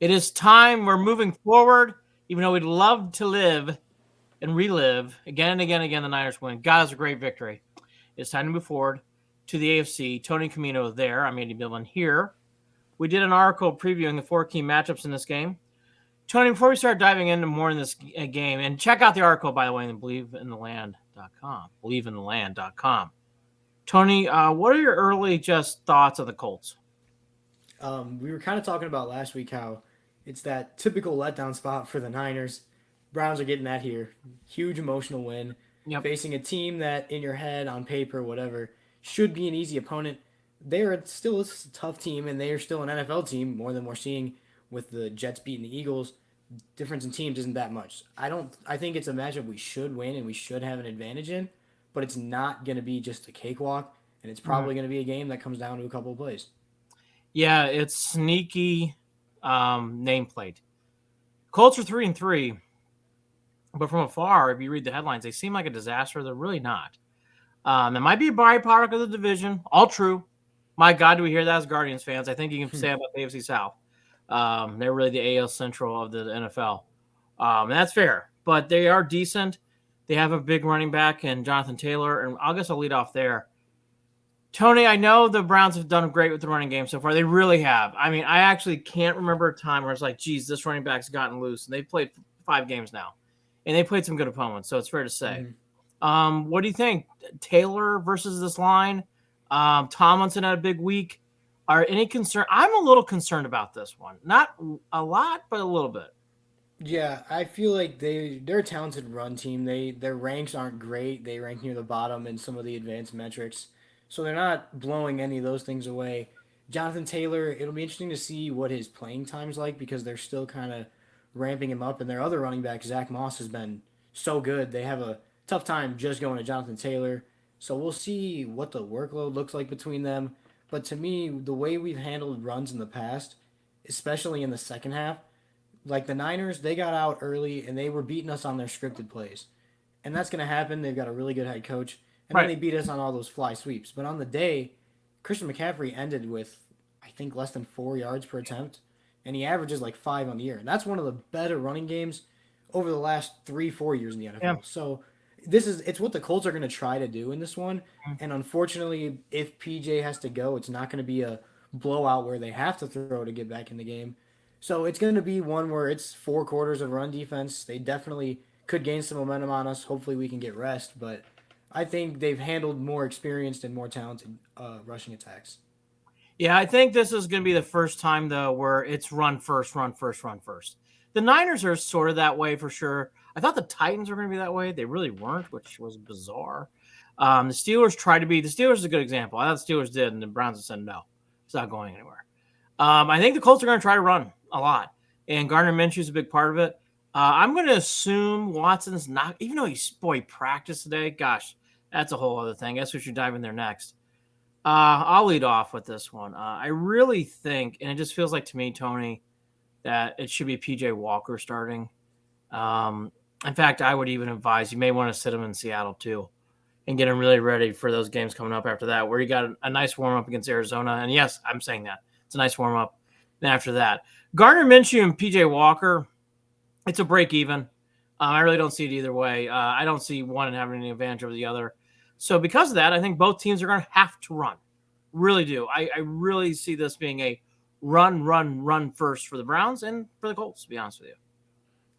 It is time. We're moving forward, even though we'd love to live and relive again and again and again the Niners win. God, it's a great victory. It's time to move forward to the AFC. Tony Camino there. I'm Andy Billman here. We did an article previewing the 4 key matchups in this game. Tony, before we start diving into more in this game, and check out the article, by the way, in BelieveInTheLand.com. BelieveInTheLand.com. Tony, what are your early just thoughts of the Colts? We were kind of talking about last week how it's that typical letdown spot for the Niners. Browns are getting that here. Huge emotional win. Yep. Facing a team that, in your head, on paper, whatever, should be an easy opponent. They're still a tough team, and they are still an NFL team, more than we're seeing with the Jets beating the Eagles. Difference in teams isn't that much. I think it's a matchup we should win and we should have an advantage in, but it's not going to be just a cakewalk, and it's probably going to be a game that comes down to a couple of plays. Yeah, it's sneaky nameplate. Colts are 3-3, but from afar, if you read the headlines, they seem like a disaster. They're really not. It might be a byproduct of the division. All true. My God, do we hear that as Guardians fans? I think you can say about the AFC South. They're really the AL Central of the NFL. And that's fair, but they are decent. They have a big running back in Jonathan Taylor, and I guess I'll lead off there. Tony, I know the Browns have done great with the running game so far. They really have. I mean, I actually can't remember a time where it's like, geez, this running back's gotten loose. And they've played 5 games now, and they played some good opponents, so it's fair to say. Mhm. What do you think? Taylor versus this line? Tomlinson had a big week. Are any concern? I'm a little concerned about this one. Not a lot, but a little bit. Yeah, I feel like they're a talented run team. Their ranks aren't great. They rank near the bottom in some of the advanced metrics, so they're not blowing any of those things away. Jonathan Taylor, it'll be interesting to see what his playing time's like because they're still kind of ramping him up. And their other running back, Zach Moss, has been so good. They have a tough time just going to Jonathan Taylor. So we'll see what the workload looks like between them. But to me, the way we've handled runs in the past, especially in the second half, like the Niners, they got out early and they were beating us on their scripted plays. And that's going to happen. They've got a really good head coach. And then Right. they beat us on all those fly sweeps. But on the day, Christian McCaffrey ended with, I think, less than 4 yards per attempt. And he averages like 5 on the year. And that's one of the better running games over the last 3, 4 years in the Yeah. NFL. So it's what the Colts are going to try to do in this one. And unfortunately, if PJ has to go, it's not going to be a blowout where they have to throw to get back in the game. So it's going to be one where it's 4 quarters of run defense. They definitely could gain some momentum on us. Hopefully, we can get rest. But I think they've handled more experienced and more talented rushing attacks. Yeah, I think this is going to be the first time, though, where it's run first, run first, run first. The Niners are sort of that way for sure. I thought the Titans were going to be that way. They really weren't, which was bizarre. The Steelers tried to be. The Steelers is a good example. I thought the Steelers did, and the Browns said no. It's not going anywhere. I think the Colts are going to try to run a lot, and Gardner Minshew is a big part of it. I'm going to assume Watson's not, even though he practiced today. Gosh, that's a whole other thing. I guess we should dive in there next. I'll lead off with this one. I really think, and it just feels like to me, Tony, that it should be PJ Walker starting. Um, in fact, I would even advise you may want to sit him in Seattle too and get him really ready for those games coming up after that, where you got a nice warm up against Arizona. And yes, I'm saying that it's a nice warm up. Then after that, Gardner Minshew and PJ Walker, it's a break even. I really don't see it either way. I don't see one having any advantage over the other. So because of that, I think both teams are going to have to run. Really do. I really see this being a run, run, run first for the Browns and for the Colts, to be honest with you.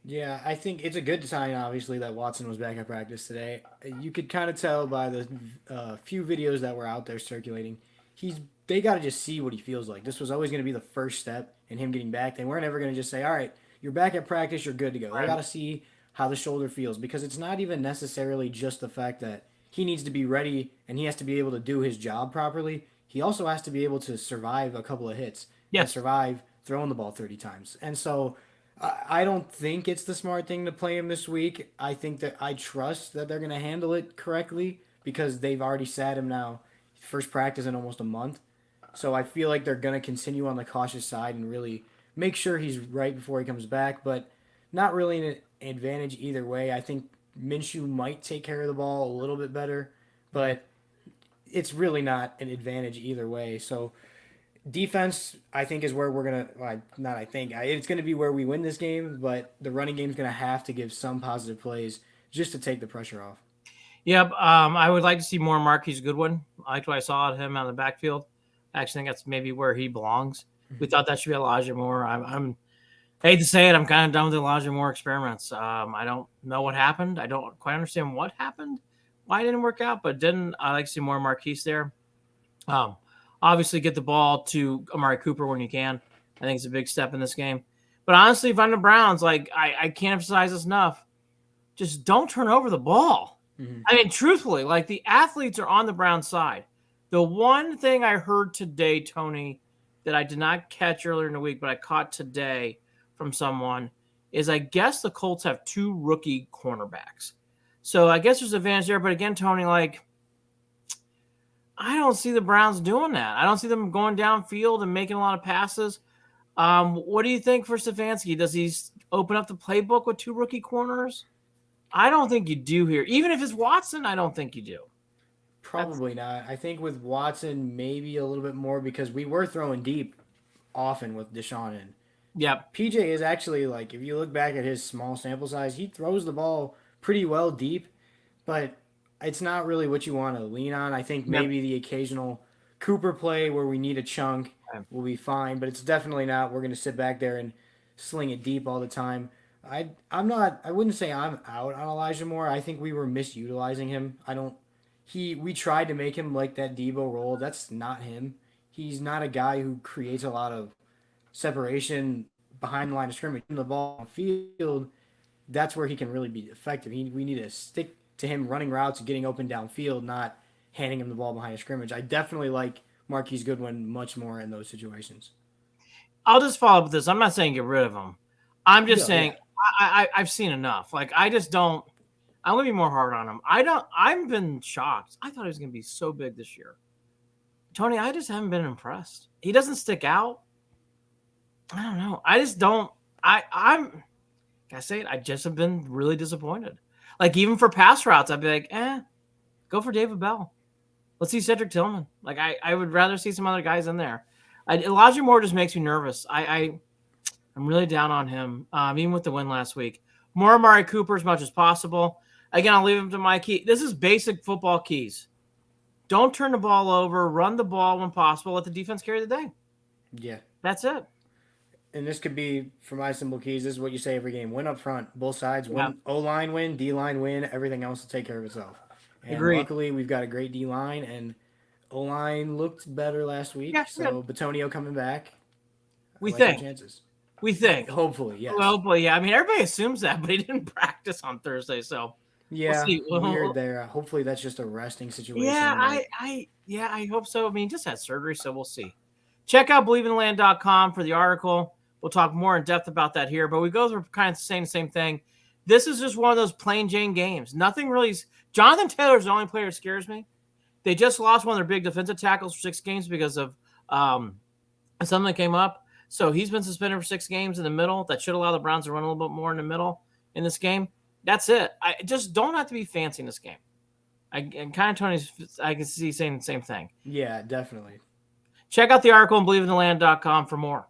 Yeah, I think it's a good sign, obviously, that Watson was back at practice today. You could kind of tell by the few videos that were out there circulating. He's they got to just see what he feels like. This was always going to be the first step in him getting back. They weren't ever going to just say, "All right, you're back at practice, you're good to go." They Right. got to see how the shoulder feels because it's not even necessarily just the fact that he needs to be ready and he has to be able to do his job properly. He also has to be able to survive a couple of hits and Yes. survive throwing the ball 30 times. And so I don't think it's the smart thing to play him this week. I think that I trust that they're going to handle it correctly because they've already sat him now, first practice in almost a month. So I feel like they're going to continue on the cautious side and really make sure he's right before he comes back, but not really an advantage either way. I think Minshew might take care of the ball a little bit better, Mm-hmm. but it's really not an advantage either way. So Defense, I think, is where we're gonna. Well, not I think. It's gonna be where we win this game, but the running game's gonna have to give some positive plays just to take the pressure off. Yep. I would like to see more Marquise Goodwin. I liked what I saw of him on the backfield. I actually think that's maybe where he belongs. We thought that should be Elijah Moore. I'm hate to say it, I'm kind of done with the Elijah Moore experiments. I don't know what happened. I don't quite understand what happened, why it didn't work out, but didn't. I like to see more Marquise there. Um, Obviously, get the ball to Amari Cooper when you can. I think it's a big step in this game. But honestly, if I'm the Browns, like I can't emphasize this enough. Just don't turn over the ball. Mm-hmm. I mean, truthfully, like the athletes are on the Browns side. The one thing I heard today, Tony, that I did not catch earlier in the week, but I caught today from someone is I guess the Colts have 2 rookie cornerbacks. So I guess there's an advantage there. But again, Tony, like I don't see the Browns doing that. I don't see them going downfield and making a lot of passes. What do you think for Stefanski? Does he open up the playbook with 2 rookie corners? I don't think you do here. Even if it's Watson, I don't think you do. Probably not. I think with Watson, maybe a little bit more because we were throwing deep often with Deshaun in. Yep. PJ is actually like, if you look back at his small sample size, he throws the ball pretty well deep, but it's not really what you want to lean on. I think maybe the occasional Cooper play where we need a chunk will be fine, but it's definitely not. We're going to sit back there and sling it deep all the time. I'm not. I wouldn't say I'm out on Elijah Moore. I think we were misutilizing him. I don't. We tried to make him like that Debo role. That's not him. He's not a guy who creates a lot of separation behind the line of scrimmage. In the ball on the field, that's where he can really be effective. We need to stick to him running routes and getting open downfield, not handing him the ball behind the scrimmage. I definitely like Marquise Goodwin much more in those situations. I'll just follow up with this. I'm not saying get rid of him. I'm just saying I've seen enough. Like I just don't. I'm gonna be more hard on him. I've been shocked. I thought he was gonna be so big this year. Tony, I just haven't been impressed. He doesn't stick out. I don't know. I just don't. I'm. Can I say it? I just have been really disappointed. Like even for pass routes, I'd be like, go for David Bell. Let's see Cedric Tillman. Like I would rather see some other guys in there. Elijah Moore just makes me nervous. I'm really down on him, even with the win last week. More Amari Cooper as much as possible. Again, I'll leave him to my key. This is basic football keys. Don't turn the ball over. Run the ball when possible. Let the defense carry the day. Yeah. That's it. And this could be, for my simple keys, this is what you say every game. Win up front, both sides. Win, O-line win, D-line win. Everything else will take care of itself. And Agreed. Luckily, we've got a great D-line, and O-line looked better last week. Yeah, so Batonio coming back. We like think. Chances. We think. Hopefully, yes. Well, hopefully, yeah. I mean, everybody assumes that, but he didn't practice on Thursday, so yeah, we'll see. Weird there. Hopefully, that's just a resting situation. Yeah, I hope so. I mean, he just had surgery, so we'll see. Check out BelieveInTheLand.com for the article. We'll talk more in depth about that here, but we go through kind of saying the same thing. This is just one of those plain Jane games. Nothing really. Jonathan Taylor's the only player that scares me. They just lost one of their big defensive tackles for 6 games because of something that came up. So he's been suspended for 6 games in the middle. That should allow the Browns to run a little bit more in the middle in this game. That's it. I just don't have to be fancy in this game. And kind of Tony's, I can see saying the same thing. Yeah, definitely. Check out the article on BelieveInTheLand.com for more.